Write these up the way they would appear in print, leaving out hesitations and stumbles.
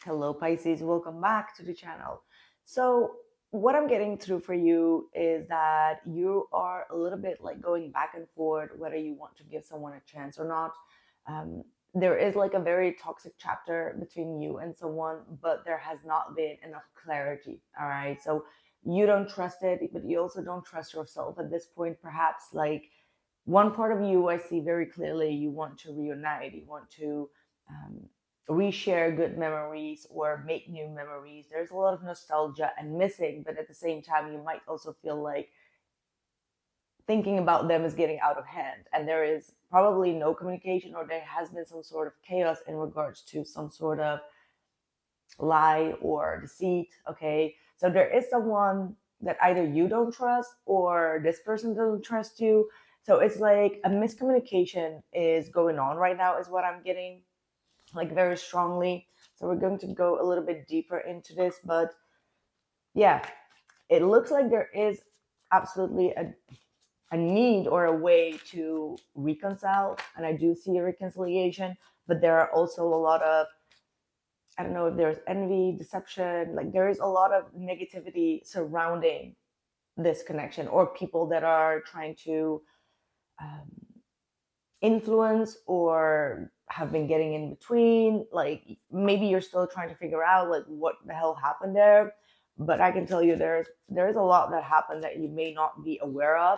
Hello, Pisces. Welcome back to the channel. So, what I'm getting through for you is that you are a little bit like going back and forth whether you want to give someone a chance or not. Um, there is like a very toxic chapter between you and someone, but there has not been enough clarity. All right. So, you don't trust it, but you also don't trust yourself at this point. Perhaps like one part of you, I see very clearly, you want to reunite, you want to. Um, reshare good memories or make new memories. There's a lot of nostalgia and missing, but at the same time, you might also feel like thinking about them is getting out of hand. And there is probably no communication, or there has been some sort of chaos in regards to some sort of lie or deceit. Okay. So there is someone that either you don't trust or this person doesn't trust you. So it's like a miscommunication is going on right now, is what I'm getting like very strongly. So we're going to go a little bit deeper into this, but yeah, it looks like there is absolutely a need or a way to reconcile, and I do see a reconciliation, but there are also a lot of, I don't know if there's envy, deception, like there is a lot of negativity surrounding this connection, or people that are trying to um, influence or have been getting in between. Like maybe you're still trying to figure out like what the hell happened there, but I can tell you there's a lot that happened that you may not be aware of,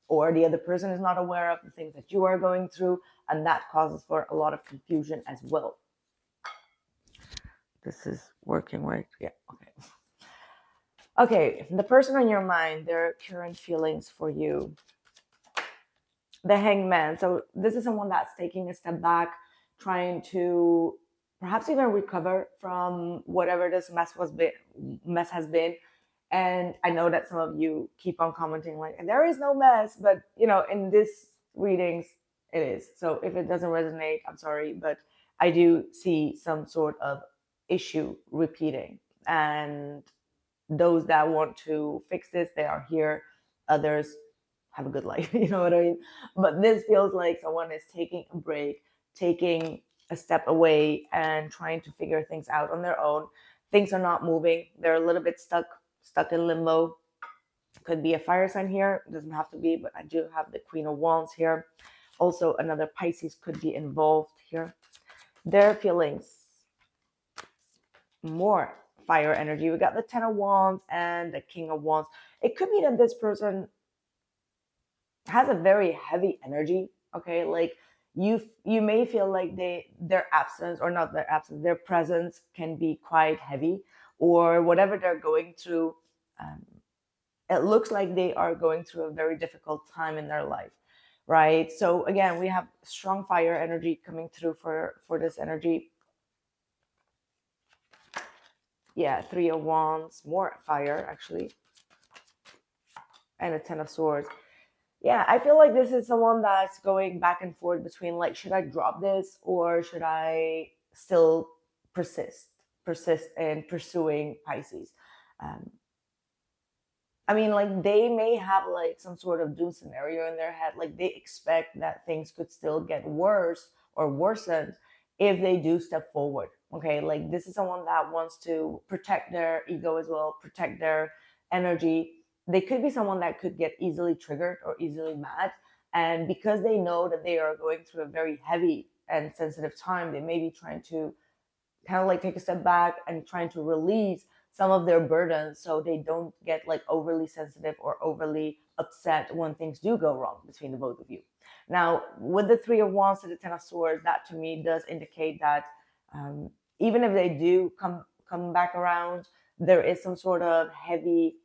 or the other person is not aware of the things that you are going through, and that causes for a lot of confusion as well. This is working right. Yeah. Okay. Okay, the person on your mind, their current feelings for you. The Hangman. So this is someone that's taking a step back, trying to perhaps even recover from whatever this mess has been. And I know that some of you keep on commenting like, there is no mess, but you know, in this readings, it is. So if it doesn't resonate, I'm sorry, but I do see some sort of issue repeating. And those that want to fix this, they are here. Others have a good life, you know what I mean? But this feels like someone is taking a break, taking a step away and trying to figure things out on their own. Things are not moving. They're a little bit stuck in limbo. Could be a fire sign here. It doesn't have to be, but I do have the Queen of Wands here. Also, another Pisces could be involved here. Their feelings, more fire energy. We got the Ten of Wands and the King of Wands. It could be that this person has a very heavy energy. Okay, like you may feel like their absence, or not their absence, their presence can be quite heavy, or whatever they're going through. Um, it looks like they are going through a very difficult time in their life, right? So again, we have strong fire energy coming through for this energy. Yeah, Three of Wands, more fire actually, and a Ten of Swords. Yeah, I feel like this is someone that's going back and forth between like, should I drop this or should I still persist in pursuing Pisces? Um, I mean, like they may have like some sort of doom scenario in their head. Like they expect that things could still get worse or worsen if they do step forward. Okay, like this is someone that wants to protect their ego as well, protect their energy. They could be someone that could get easily triggered or easily mad. And because they know that they are going through a very heavy and sensitive time, they may be trying to kind of like take a step back and trying to release some of their burdens so they don't get like overly sensitive or overly upset when things do go wrong between the both of you. Now, with the Three of Wands to the Ten of Swords, that to me does indicate that even if they do come back around, there is some sort of heavy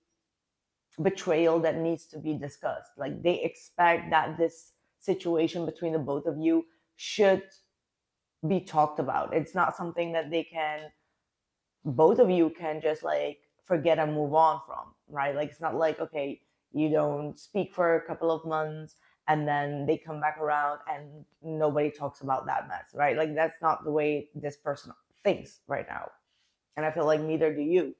betrayal that needs to be discussed. Like they expect that this situation between the both of you should be talked about. It's not something that both of you can just like forget and move on from, right? Like it's not like, okay, you don't speak for a couple of months and then they come back around and nobody talks about that mess, right? Like that's not the way this person thinks right now. And I feel like neither do you.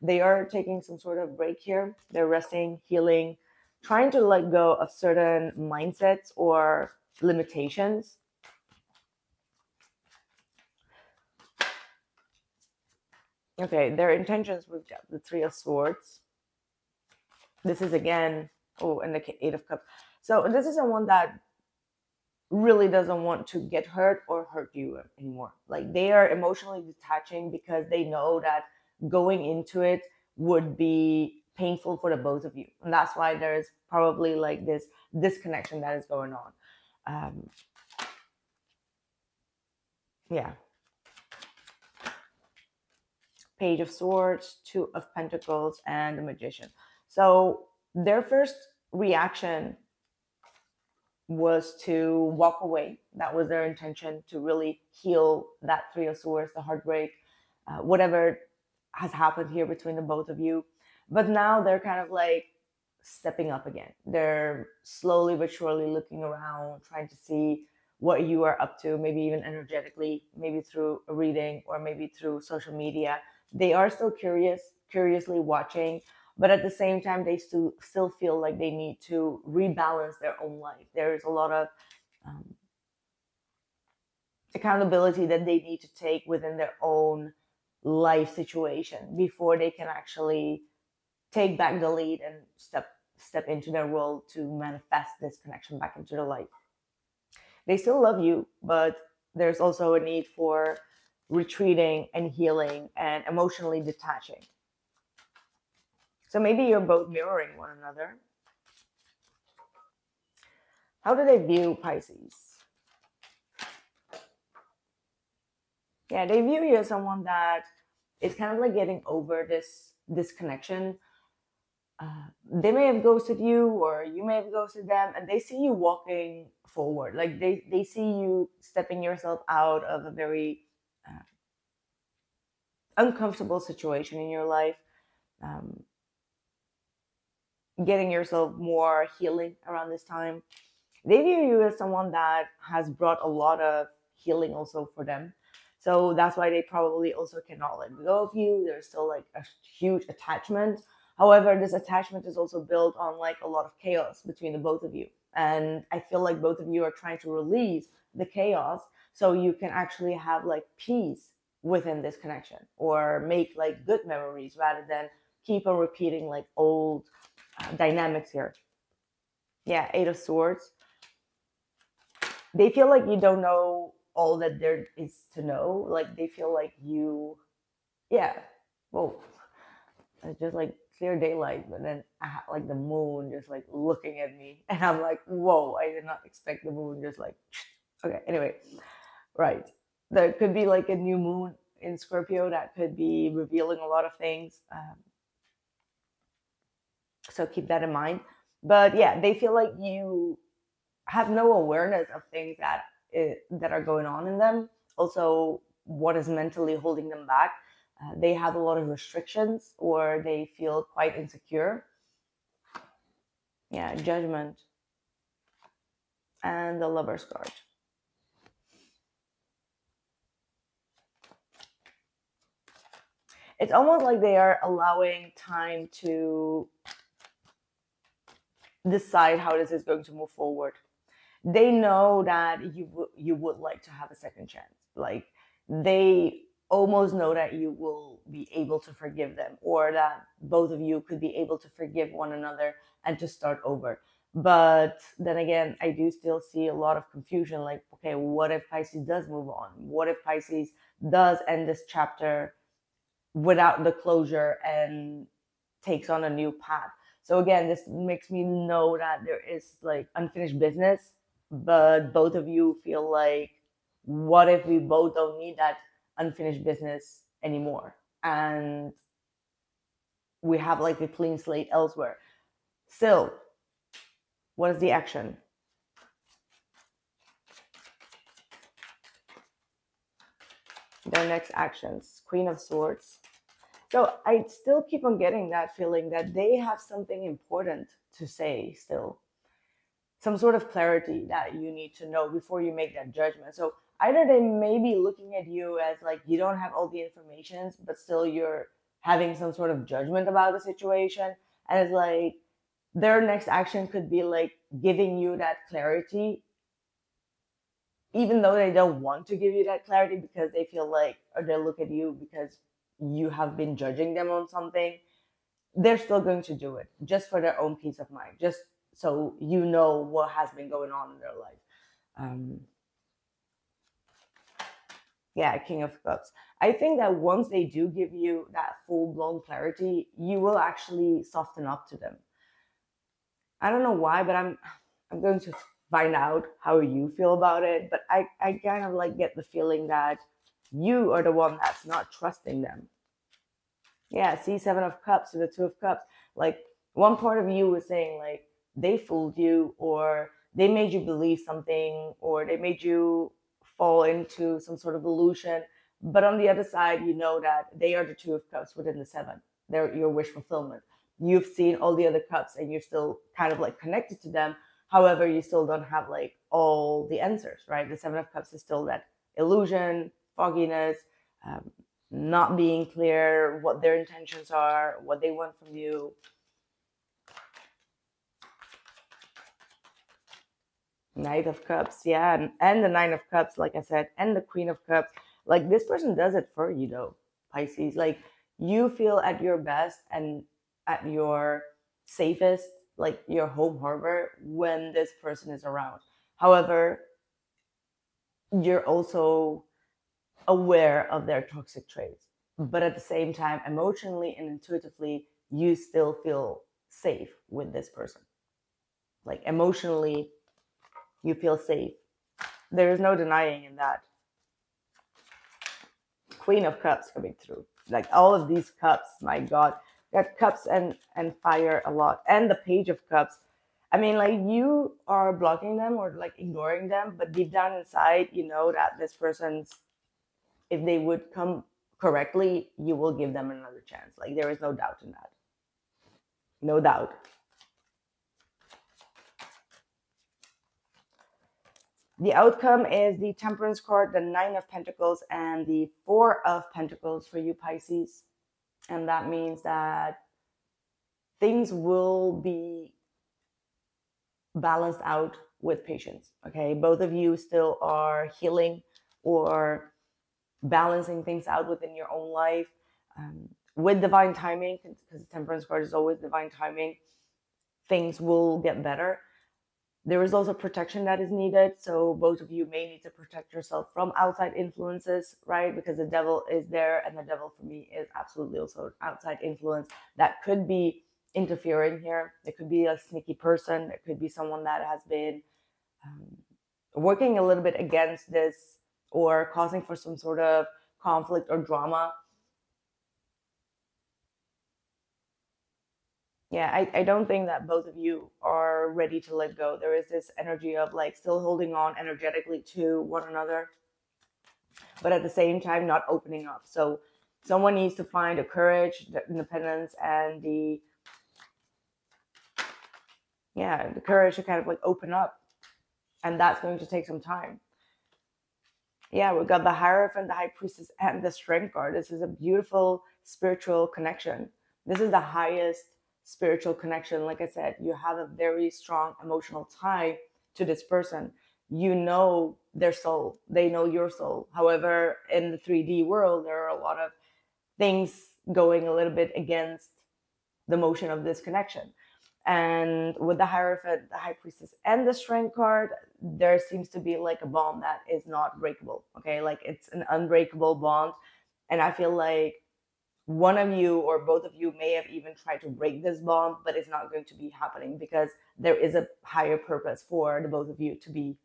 They are taking some sort of break here. They're resting, healing, trying to let go of certain mindsets or limitations. Okay, their intentions with the Three of Swords. This is again, oh, and the Eight of Cups. So this is someone that really doesn't want to get hurt or hurt you anymore. Like they are emotionally detaching because they know that going into it would be painful for the both of you. And that's why there's probably like this disconnection that is going on. Um, yeah. Page of Swords, Two of Pentacles, and the Magician. So their first reaction was to walk away. That was their intention, to really heal that Three of Swords, the heartbreak, whatever has happened here between the both of you. But now they're kind of like stepping up again. They're slowly but surely looking around, trying to see what you are up to, maybe even energetically, maybe through a reading or maybe through social media. They are still curious, curiously watching, but at the same time they still feel like they need to rebalance their own life. There's a lot of um, accountability that they need to take within their own life situation before they can actually take back the lead and step into their role to manifest this connection back into their life. They still love you, but there's also a need for retreating and healing and emotionally detaching. So maybe you're both mirroring one another. How do they view Pisces? Yeah, they view you as someone that is kind of like getting over this connection. They may have ghosted you or you may have ghosted them, and they see you walking forward. Like they see you stepping yourself out of a very uh, uncomfortable situation in your life, um, getting yourself more healing around this time. They view you as someone that has brought a lot of healing also for them. So that's why they probably also cannot let go of you. There's still like a huge attachment. However, this attachment is also built on like a lot of chaos between the both of you. And I feel like both of you are trying to release the chaos so you can actually have like peace within this connection or make like good memories rather than keep on repeating like old dynamics here. Yeah, Eight of Swords. They feel like you don't know all that there is to know. Like they feel like you, yeah, whoa, it's just like clear daylight, but then I had like the moon just like looking at me, and I'm like, whoa, I did not expect the moon just like, okay, anyway, right. There could be like a new moon in Scorpio that could be revealing a lot of things. So keep that in mind. But yeah, they feel like you have no awareness of things that are going on in them. Also, what is mentally holding them back. They have a lot of restrictions, or they feel quite insecure. Yeah, Judgment and the Lover's card. It's almost like they are allowing time to decide how this is going to move forward. They know that you would like to have a second chance. Like they almost know that you will be able to forgive them, or that both of you could be able to forgive one another and to start over. But then again, I do still see a lot of confusion. Like, okay, what if Pisces does move on? What if Pisces does end this chapter without the closure and takes on a new path? So again, this makes me know that there is like unfinished business, but both of you feel like, what if we both don't need that unfinished business anymore? And we have like a clean slate elsewhere. Still, what is the action? Their next actions. Queen of Swords. So I still keep on getting that feeling that they have something important to say still. Some sort of clarity that you need to know before you make that judgment. So either they may be looking at you as like you don't have all the information, but still you're having some sort of judgment about the situation. And it's like their next action could be like giving you that clarity, even though they don't want to give you that clarity because they feel like, or they look at you because you have been judging them on something, they're still going to do it just for their own peace of mind, just so you know what has been going on in their life. Um, yeah, King of Cups. I think that once they do give you that full blown clarity, you will actually soften up to them. I don't know why, but I'm going to find out how you feel about it. But I kind of like get the feeling that you are the one that's not trusting them. Yeah, see, Seven of Cups to the Two of Cups. Like, one part of you is saying like they fooled you, or they made you believe something, or they made you fall into some sort of illusion. But on the other side, you know that they are the Two of Cups within the seven. They're your wish fulfillment. You've seen all the other cups and you're still kind of like connected to them. However, you still don't have like all the answers, right? The Seven of Cups is still that illusion, fogginess, um, not being clear what their intentions are, what they want from you. Knight of Cups, yeah, and the Nine of Cups, like I said, and the Queen of Cups. Like, this person does it for you, though, Pisces. Like, you feel at your best and at your safest, like your home harbor, when this person is around. However, you're also aware of their toxic traits, but at the same time, emotionally and intuitively, you still feel safe with this person. Like, emotionally, you feel safe. There is no denying in that. Queen of Cups coming through. Like, all of these cups, my God, got cups and fire a lot, and the Page of Cups. I mean, like, you are blocking them or like ignoring them, but deep down inside, you know that this person's, if they would come correctly, you will give them another chance. Like, there is no doubt in that. No doubt. The outcome is the Temperance card, the Nine of Pentacles, and the Four of Pentacles for you, Pisces. And that means that things will be balanced out with patience. Okay, both of you still are healing or balancing things out within your own life, with divine timing, because the Temperance card is always divine timing. Things will get better. There is also protection that is needed, so both of you may need to protect yourself from outside influences, right? Because the devil is there, and the devil for me is absolutely also an outside influence that could be interfering here. It could be a sneaky person. It could be someone that has been working a little bit against this or causing for some sort of conflict or drama. Yeah, I don't think that both of you are ready to let go. There is this energy of like still holding on energetically to one another, but at the same time not opening up. So someone needs to find the courage, the independence, and the courage to kind of like open up. And that's going to take some time. Yeah, we've got the Hierophant, the High Priestess, and the Strength card. This is a beautiful spiritual connection. This is the highest spiritual connection. Like I said, you have a very strong emotional tie to this person. You know their soul. They know your soul. However, in the 3D world, there are a lot of things going a little bit against the motion of this connection. And with the Hierophant, the High Priestess, and the Strength card, there seems to be like a bond that is not breakable. Okay, like it's an unbreakable bond. And I feel like one of you or both of you may have even tried to break this bond, but it's not going to be happening because there is a higher purpose for the both of you to be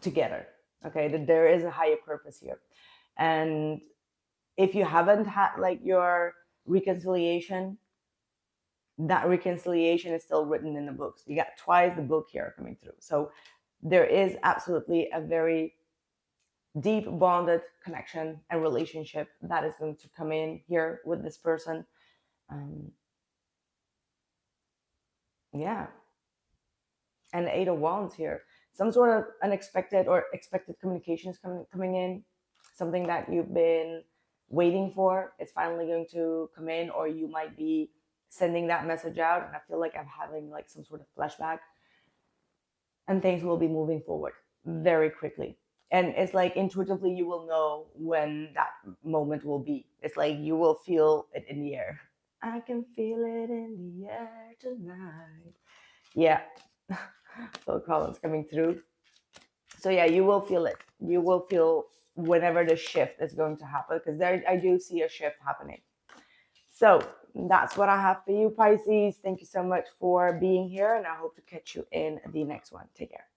together. Okay, that there is a higher purpose here. And if you haven't had like your reconciliation, that reconciliation is still written in the books. You got twice the book here coming through. So there is absolutely a very deep bonded connection and relationship that is going to come in here with this person. Yeah. And the Eight of Wands here. Some sort of unexpected or expected communications coming in. Something that you've been waiting for is finally going to come in, or you might be sending that message out. And I feel like I'm having like some sort of flashback. And things will be moving forward very quickly. And it's like intuitively you will know when that moment will be. It's like you will feel it in the air. I can feel it in the air tonight. Yeah. Phil Collins coming through. So yeah, you will feel it. You will feel whenever the shift is going to happen, because there I do see a shift happening. So that's what I have for you, Pisces. Thank you so much for being here, and I hope to catch you in the next one. Take care.